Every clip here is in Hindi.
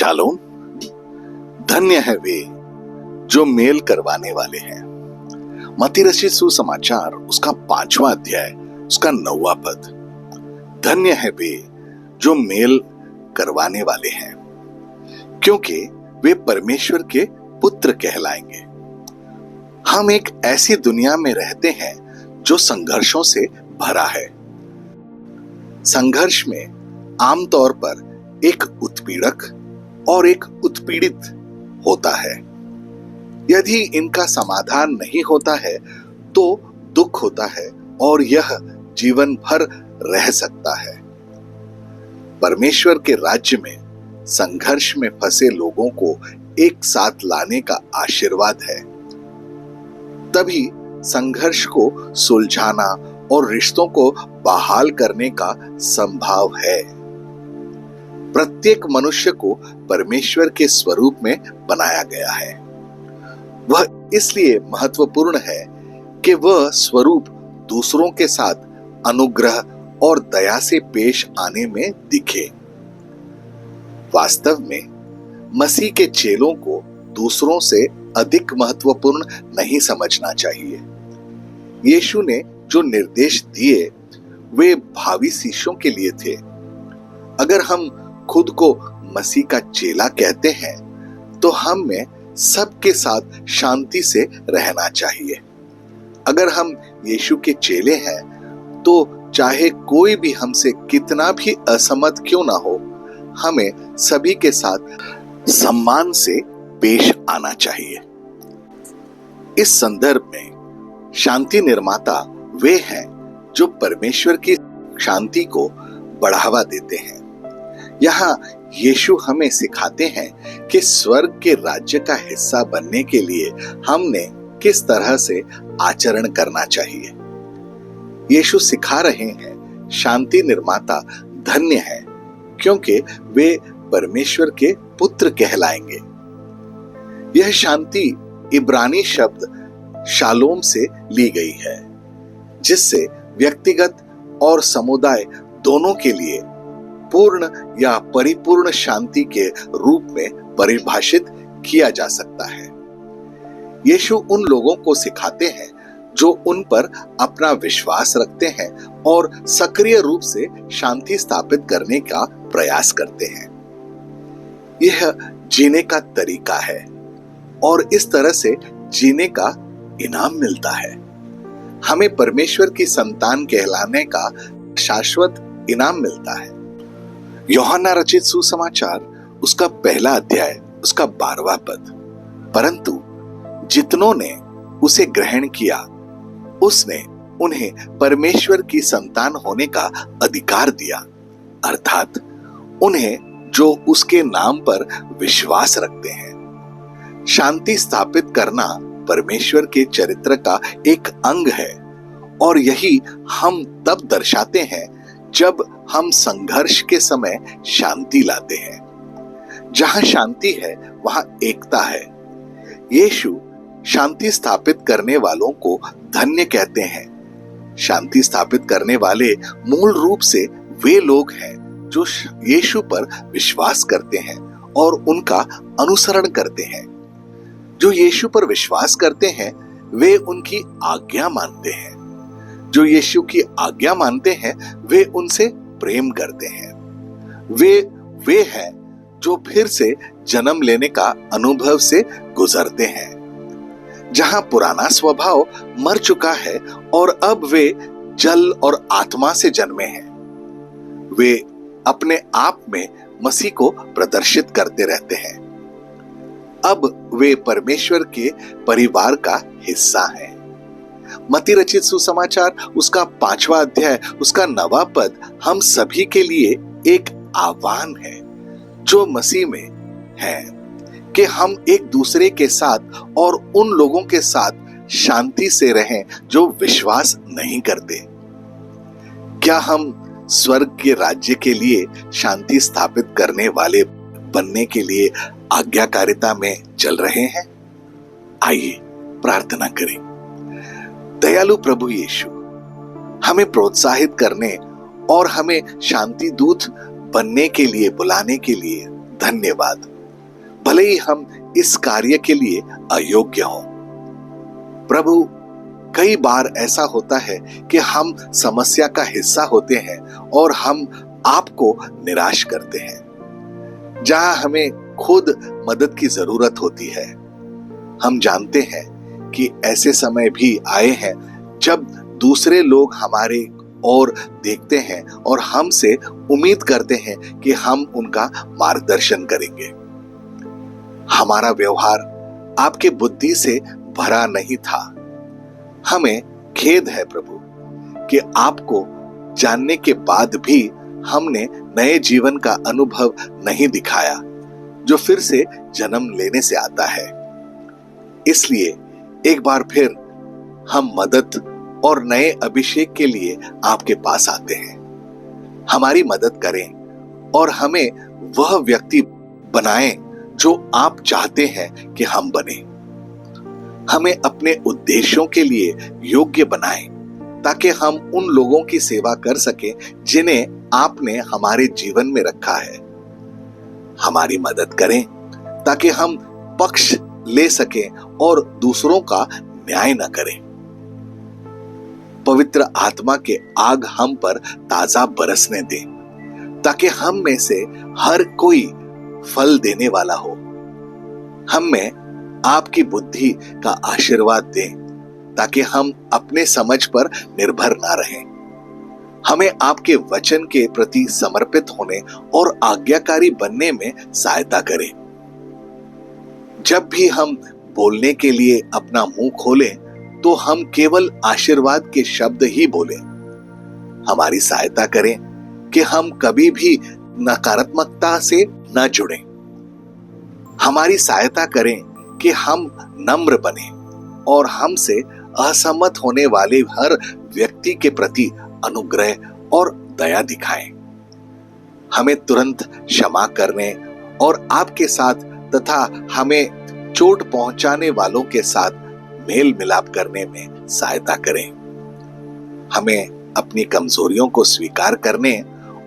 शालोम। धन्य है वे जो मेल करवाने वाले हैं। मत्ती रचित सुसमाचार उसका 5वां अध्याय उसका 9वां पद। धन्य है वे जो मेल करवाने वाले हैं, क्योंकि वे परमेश्वर के पुत्र कहलाएंगे। हम एक ऐसी दुनिया में रहते हैं जो संघर्षों से भरा है। संघर्ष में आमतौर पर एक उत्पीड़क और एक उत्पीड़ित होता है। यदि इनका समाधान नहीं होता है तो दुख होता है और यह जीवन भर रह सकता है। परमेश्वर के राज्य में संघर्ष में फंसे लोगों को एक साथ लाने का आशीर्वाद है। तभी संघर्ष को सुलझाना और रिश्तों को बहाल करने का संभव है। प्रत्येक मनुष्य को परमेश्वर के स्वरूप में बनाया गया है। वह इसलिए महत्वपूर्ण है कि वह स्वरूप दूसरों के साथ अनुग्रह और दया से पेश आने में दिखे। वास्तव में मसीह के चेलों को दूसरों से अधिक महत्वपूर्ण नहीं समझना चाहिए। यीशु ने जो निर्देश दिए वे भावी शिष्यों के लिए थे। अगर हम खुद को मसीह का चेला कहते हैं तो हमें सबके साथ शांति से रहना चाहिए। अगर हम यीशु के चेले हैं तो चाहे कोई भी हमसे कितना भी असहमत क्यों ना हो, हमें सभी के साथ सम्मान से पेश आना चाहिए। इस संदर्भ में शांति निर्माता वे हैं जो परमेश्वर की शांति को बढ़ावा देते हैं। यहाँ यीशु हमें सिखाते हैं कि स्वर्ग के राज्य का हिस्सा बनने के लिए हमने किस तरह से आचरण करना चाहिए। यीशु सिखा रहे हैं शांति निर्माता धन्य है, क्योंकि वे परमेश्वर के पुत्र कहलाएंगे। यह शांति इब्रानी शब्द शालोम से ली गई है, जिससे व्यक्तिगत और समुदाय दोनों के लिए पूर्ण या परिपूर्ण शांति के रूप में परिभाषित किया जा सकता है। यीशु उन लोगों को सिखाते हैं जो उन पर अपना विश्वास रखते हैं और सक्रिय रूप से शांति स्थापित करने का प्रयास करते हैं। यह जीने का तरीका है और इस तरह से जीने का इनाम मिलता है। हमें परमेश्वर की संतान कहलाने का शाश्वत इनाम मिलता है। यूहन्ना रचित सुसमाचार उसका 1 अध्याय उसका 12वां पद। परंतु जितनों ने उसे ग्रहण किया उसने उन्हें परमेश्वर की संतान होने का अधिकार दिया, अर्थात उन्हें जो उसके नाम पर विश्वास रखते हैं। शांति स्थापित करना परमेश्वर के चरित्र का एक अंग है और यही हम तब दर्शाते हैं जब हम संघर्ष के समय शांति लाते हैं। जहां शांति है वहां एकता है। यीशु शांति स्थापित करने वालों को धन्य कहते हैं। शांति स्थापित करने वाले मूल रूप से वे लोग हैं जो यीशु पर विश्वास करते हैं और उनका अनुसरण करते हैं। जो यीशु पर विश्वास करते हैं वे उनकी आज्ञा मानते हैं। जो यीशु की आज्ञा मानते हैं वे उनसे प्रेम करते हैं। वे हैं जो फिर से जन्म लेने का अनुभव से गुजरते हैं। जहां पुराना स्वभाव मर चुका है और अब वे जल और आत्मा से जन्मे हैं। वे अपने आप में मसीह को प्रदर्शित करते रहते हैं। अब वे परमेश्वर के परिवार का हिस्सा हैं। मत्ती रचित सुसमाचार उसका 5वां अध्याय उसका 9वां पद हम सभी के लिए एक आह्वान है जो मसीह में है कि हम एक दूसरे के साथ और उन लोगों के साथ शांति से रहें जो विश्वास नहीं करते। क्या हम स्वर्ग के राज्य के लिए शांति स्थापित करने वाले बनने के लिए आज्ञाकारिता में चल रहे हैं? आइए प्रार्थना करें। दयालु प्रभु यीशु, हमें प्रोत्साहित करने और हमें शांति दूत बनने के लिए बुलाने के लिए धन्यवाद। भले ही हम इस कार्य के लिए अयोग्य हों। प्रभु, कई बार ऐसा होता है कि हम समस्या का हिस्सा होते हैं और हम आपको निराश करते हैं जहां हमें खुद मदद की जरूरत होती है। हम जानते हैं कि ऐसे समय भी आए हैं जब दूसरे लोग हमारे ओर देखते हैं और हमसे उम्मीद करते हैं कि हम उनका मार्गदर्शन करेंगे। हमारा व्यवहार आपके बुद्धि से भरा नहीं था। हमें खेद है प्रभु कि आपको जानने के बाद भी हमने नए जीवन का अनुभव नहीं दिखाया जो फिर से जन्म लेने से आता है। इसलिए एक बार फिर हम मदद और नए अभिषेक के लिए आपके पास आते हैं। हमारी मदद करें और हमें वह व्यक्ति बनाएं जो आप चाहते हैं कि हम बने। हमें अपने उद्देश्यों के लिए योग्य बनाएं ताकि हम उन लोगों की सेवा कर सकें जिन्हें आपने हमारे जीवन में रखा है। हमारी मदद करें ताकि हम पक्ष ले सकें और दूसरों का न्याय न करें। पवित्र आत्मा के आग हम पर ताजा बरसने दें ताकि हम में से हर कोई फल देने वाला हो। हम में आपकी बुद्धि का आशीर्वाद दें ताकि हम अपने समझ पर निर्भर ना रहें। हमें आपके वचन के प्रति समर्पित होने और आज्ञाकारी बनने में सहायता करें। जब भी हम बोलने के लिए अपना मुंह खोलें तो हम केवल आशीर्वाद के शब्द ही बोलें। हमारी सहायता करें कि हम कभी भी नकारात्मकता से न जुड़ें। हमारी सहायता करें कि हम नम्र बने और हमसे असहमत होने वाले हर व्यक्ति के प्रति अनुग्रह और दया दिखाएं। हमें तुरंत क्षमा करने और आपके साथ तथा हमें चोट पहुंचाने वालों के साथ मेल मिलाप करने में सहायता करें। हमें अपनी कमजोरियों को स्वीकार करने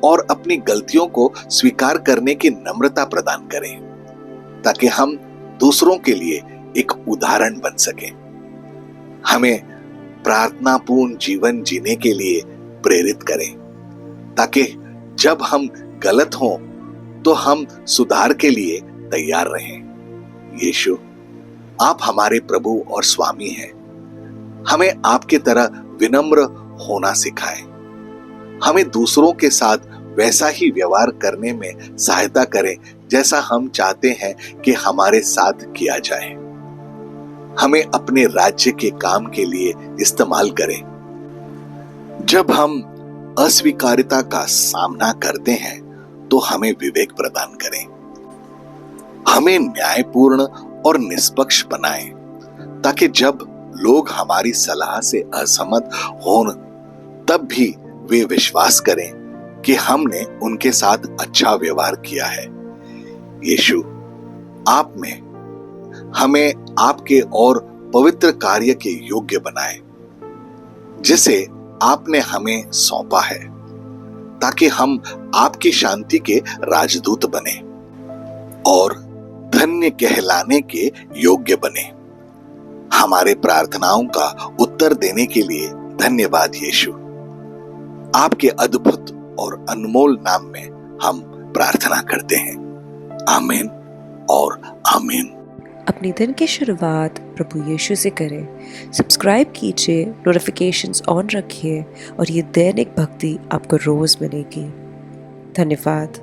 और अपनी गलतियों को स्वीकार करने की नम्रता प्रदान करें ताकि हम दूसरों के लिए एक उदाहरण बन सकें। हमें प्रार्थनापूर्ण जीवन जीने के लिए प्रेरित करें ताकि जब हम गलत हों तो हम सुधार के लिए तैयार रहें। यीशु, आप हमारे प्रभु और स्वामी हैं। हमें आपके तरह विनम्र होना सिखाएं। हमें दूसरों के साथ वैसा ही व्यवहार करने में सहायता करें जैसा हम चाहते हैं कि हमारे साथ किया जाए। हमें अपने राज्य के काम के लिए इस्तेमाल करें। जब हम अस्वीकार्यता का सामना करते हैं तो हमें विवेक प्रदान करें। हमें न्यायपूर्ण और निष्पक्ष बनाएं ताकि जब लोग हमारी सलाह से असहमत हों तब भी वे विश्वास करें कि हमने उनके साथ अच्छा व्यवहार किया है। यीशु, आप में हमें आपके और पवित्र कार्य के योग्य बनाएं जिसे आपने हमें सौंपा है ताकि हम आपकी शांति के राजदूत बने और धन्य कहलाने के योग्य बने। हमारे प्रार्थनाओं का उत्तर देने के लिए धन्यवाद यीशु। आपके अद्भुत और अनमोल नाम में हम प्रार्थना करते हैं। आमीन और आमीन। अपनी दिन की शुरुआत प्रभु यीशु से करें। सब्सक्राइब कीजिए, नोटिफिकेशंस ऑन रखिए और ये दैनिक भक्ति आपको रोज मिलेगी। धन्यवाद।